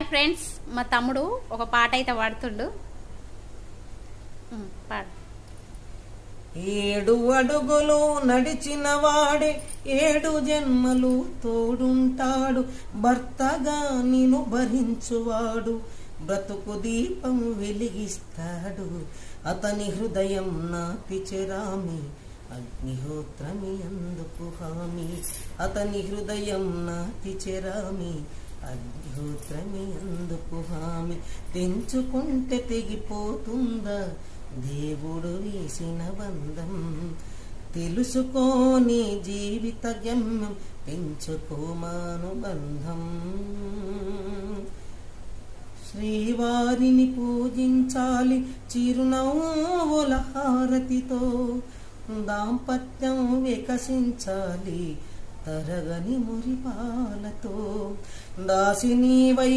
Friends, మా తమ్ముడు ఒక పాట అయితే పాడుతుండు. పాడు. 7 అడుగులు నడిచిన వాడే 7 జన్మలు తోడుంటాడు. భర్తగా నిన్ను భరించువాడు బ్రతుకు దీపం వెలిగిస్తాడు. అతని హృదయం నాటి చెరామి అగ్నిహోత్రమి అందుకు హామీ. అతని హృదయం నాటి చెరామి అగ్నిహోత్రమి అందుకు హామీ. తెంచుకుంటే తెగిపోతుందా దేవుడు వేసిన బంధం? తెలుసుకోని జీవిత గమ్యం పెంచుకోమానుబంధం. శ్రీవారిని పూజించాలి చిరునవ్వుల హారతితో. దాంపత్యం వికసించాలి తరగని మురిపాలతో. దాసిని వై